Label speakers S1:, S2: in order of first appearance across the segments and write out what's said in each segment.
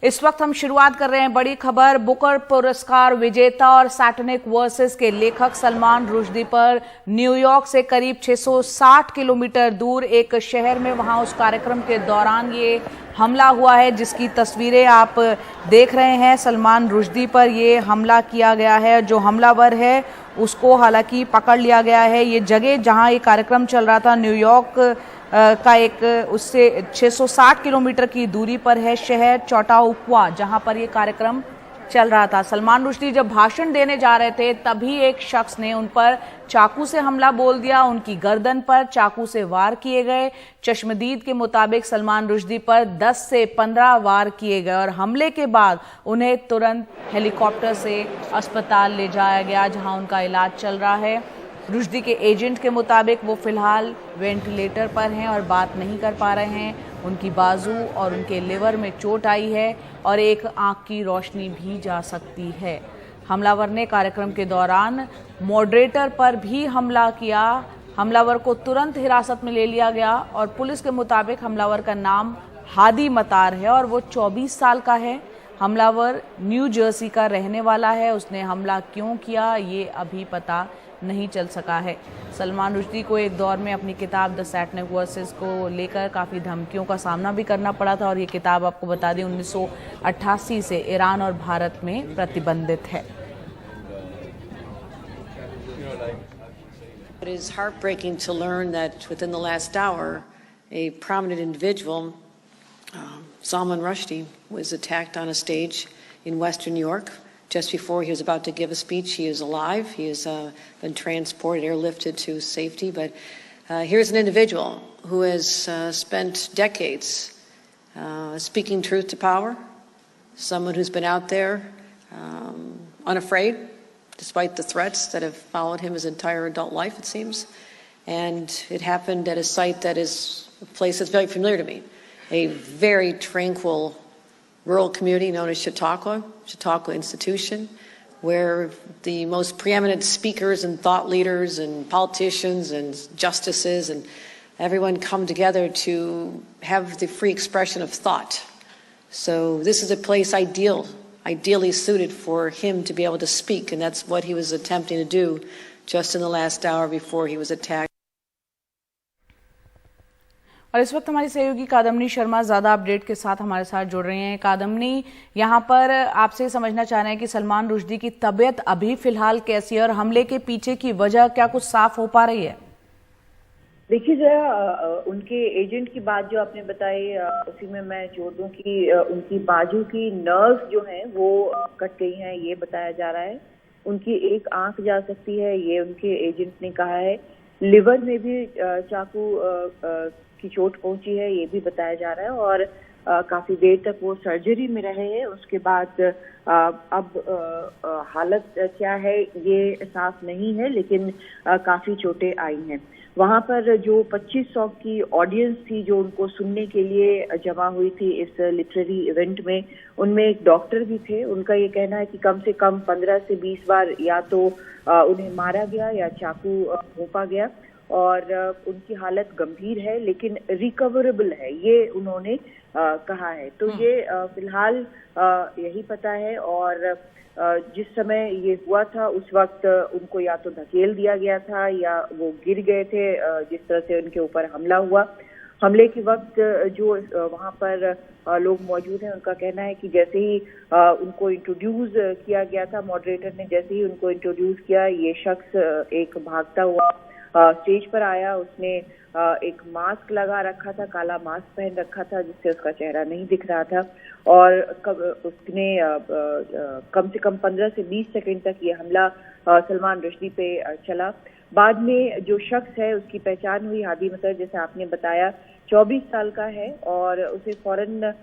S1: इस वक्त हम शुरुआत कर रहे हैं बड़ी खबर। बुकर पुरस्कार विजेता और सैटनिक वर्सेस के लेखक सलमान रुश्दी पर न्यूयॉर्क से करीब 660 किलोमीटर दूर एक शहर में वहां उस कार्यक्रम के दौरान ये हमला हुआ है, जिसकी तस्वीरें आप देख रहे हैं। सलमान रुश्दी पर ये हमला किया गया है। जो हमलावर है उसको हालांकि पकड़ लिया गया है। ये जगह जहां ये कार्यक्रम चल रहा था न्यूयॉर्क का एक उससे 660 किलोमीटर की दूरी पर है शहर चौटाउक्वा, जहां पर यह कार्यक्रम चल रहा था। सलमान रुश्दी जब भाषण देने जा रहे थे तभी एक शख्स ने उन पर चाकू से हमला बोल दिया। उनकी गर्दन पर चाकू से वार किए गए। चश्मदीद के मुताबिक सलमान रुश्दी पर 10 से 15 वार किए गए और हमले के बाद उन्हें तुरंत हेलीकॉप्टर से अस्पताल ले जाया गया, जहां उनका इलाज चल रहा है। रुश्दी के एजेंट के मुताबिक वो फिलहाल वेंटिलेटर पर हैं और बात नहीं कर पा रहे हैं। उनकी बाजू और उनके लिवर में चोट आई है और एक आंख की रोशनी भी जा सकती है। हमलावर ने कार्यक्रम के दौरान मॉडरेटर पर भी हमला किया। हमलावर को तुरंत हिरासत में ले लिया गया और पुलिस के मुताबिक हमलावर का नाम हादी मतार है और वो 24 साल का है। हमलावर न्यू जर्सी का रहने वाला है। उसने हमला क्यों किया ये अभी पता नहीं चल सका है। सलमान रुश्दी को एक दौर में अपनी किताब द सैटनिक वर्सेस को लेकर काफ़ी धमकियों का सामना भी करना पड़ा था और ये किताब आपको बता दें 1988 से ईरान और भारत में प्रतिबंधित है।
S2: It is heartbreaking to learn that within the last hour, a prominent individual, Salman Rushdie, was attacked on a stage in Western New York. Just before he was about to give a speech. He is alive. He has been transported, airlifted to safety. But here's an individual who has spent decades speaking truth to power, someone who's been out there unafraid, despite the threats that have followed him his entire adult life, it seems. And it happened at a site that is a place that's very familiar to me, a very tranquil rural community known as Chautauqua Institution, where the most preeminent speakers and thought leaders and politicians and justices and everyone come together to have the free expression of thought. So this is a place ideally suited for him to be able to speak, and that's what he was attempting to do just in the last hour before he was attacked.
S1: और इस वक्त हमारी सहयोगी कादम्नी शर्मा ज़्यादा update के साथ हमारे साथ जुड़ रही हैं। कादम्नी, यहाँ पर आपसे समझना चाह रहे हैं कि सलमान रुश्दी की तबीयत अभी फिलहाल कैसी है और हमले के पीछे की वजह क्या कुछ साफ हो पा रही है?
S3: देखिए जरा उनके एजेंट की बात जो आपने बताई उसी में मैं जोड़ दूं कि उनकी बाजू की नर्व जो हैं वो कट गई हैं, ये बताया जा रहा है। उनकी एक आंख जा सकती है, ये उनके एजेंट ने कहा है। लिवर में भी चाकू की चोट पहुंची है, ये भी बताया जा रहा है और काफी देर तक वो सर्जरी में रहे हैं। उसके बाद अब हालत क्या है ये साफ नहीं है, लेकिन काफी चोटें आई हैं। वहां पर जो 2500 की ऑडियंस थी जो उनको सुनने के लिए जमा हुई थी इस लिटरेरी इवेंट में, उनमें एक डॉक्टर भी थे। उनका ये कहना है कि कम से कम 15 से 20 बार या तो उन्हें मारा गया या चाकू घोंपा गया और उनकी हालत गंभीर है लेकिन रिकवरेबल है, ये उन्होंने कहा है। तो ये फिलहाल यही पता है और जिस समय ये हुआ था उस वक्त उनको या तो धकेल दिया गया था या वो गिर गए थे जिस तरह से उनके ऊपर हमला हुआ। हमले के वक्त जो वहां पर लोग मौजूद हैं उनका कहना है कि जैसे ही उनको इंट्रोड्यूस किया गया था, मॉडरेटर ने जैसे ही उनको इंट्रोड्यूस किया, ये शख्स एक भागता हुआ स्टेज पर आया। उसने एक मास्क लगा रखा था, काला मास्क पहन रखा था जिससे उसका चेहरा नहीं दिख रहा था और उसने कम से कम 15 से 20 सेकंड तक ये हमला सलमान रुश्दी पे चला। बाद में जो शख्स है उसकी पहचान हुई, हादी मतार, जैसे आपने बताया 24 साल का है और उसे फौरन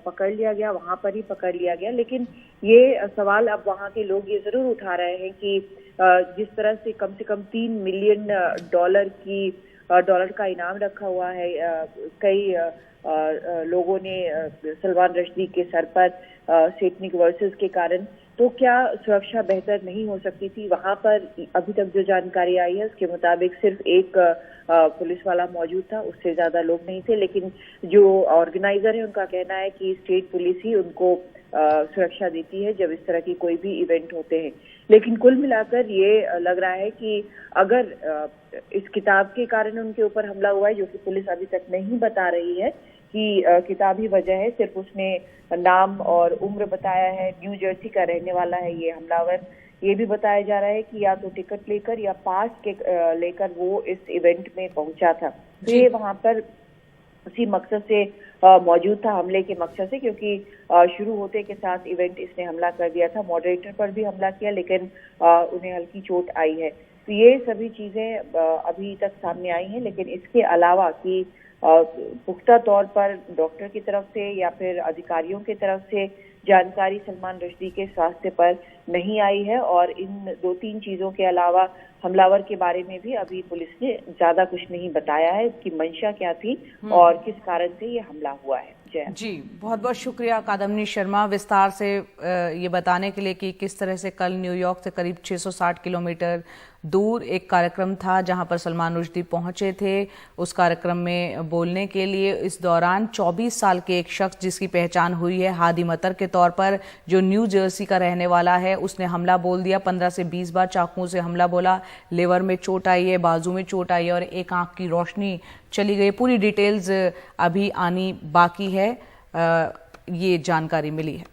S3: पकड़ लिया गया, वहां पर ही पकड़ लिया गया। लेकिन ये सवाल अब वहां के लोग ये जरूर उठा रहे हैं कि जिस तरह से कम $3 मिलियन की डॉलर का इनाम रखा हुआ है। कई लोगों ने सलमान रश्दी के सर पर सैटनिक वर्सेस के कारण, तो क्या सुरक्षा बेहतर नहीं हो सकती थी? वहां पर अभी तक जो जानकारी आई है उसके मुताबिक सिर्फ एक पुलिस वाला मौजूद था, उससे ज्यादा लोग नहीं थे। लेकिन जो ऑर्गेनाइजर है उनका कहना है कि स्टेट पुलिस ही उनको सुरक्षा देती है जब इस तरह की कोई भी इवेंट होते हैं। लेकिन कुल मिलाकर ये लग रहा है कि अगर इस किताब के कारण उनके ऊपर हमला हुआ है, जो कि पुलिस अभी तक नहीं बता रही है कि किताब ही वजह है, सिर्फ उसने नाम और उम्र बताया है, न्यू जर्सी का रहने वाला है ये हमलावर। ये भी बताया जा रहा है कि या तो टिकट लेकर या पास के लेकर वो इस इवेंट में पहुंचा था। तो ये वहां पर उसी मकसद से मौजूद था, हमले के मकसद से, क्योंकि शुरू होते के साथ इवेंट इसने हमला कर दिया था। मॉडरेटर पर भी हमला किया, लेकिन उन्हें हल्की चोट आई है। तो ये सभी चीजें अभी तक सामने आई हैं। लेकिन इसके अलावा कि पुख्ता तौर पर डॉक्टर की तरफ से या फिर अधिकारियों की तरफ से जानकारी सलमान रश्दी के स्वास्थ्य पर नहीं आई है, और इन 2-3 चीजों के अलावा हमलावर के बारे में भी अभी पुलिस ने ज्यादा कुछ नहीं बताया है कि मंशा क्या थी और किस कारण से ये हमला हुआ है।
S1: जी, बहुत बहुत शुक्रिया कादम्बनी शर्मा विस्तार से ये बताने के लिए कि किस तरह से कल न्यूयॉर्क से करीब 660 किलोमीटर दूर एक कार्यक्रम था जहां पर सलमान रुश्दी पहुंचे थे उस कार्यक्रम में बोलने के लिए। इस दौरान 24 साल के एक शख्स जिसकी पहचान हुई है हादी मतर के तौर पर, जो न्यू जर्सी का रहने वाला है, उसने हमला बोल दिया। 15 से 20 बार चाकुओं से हमला बोला। लेवर में चोट आई है, बाजू में चोट आई है और एक आंख की रोशनी चली गई। पूरी डिटेल्स अभी आनी बाकी है, ये जानकारी मिली है।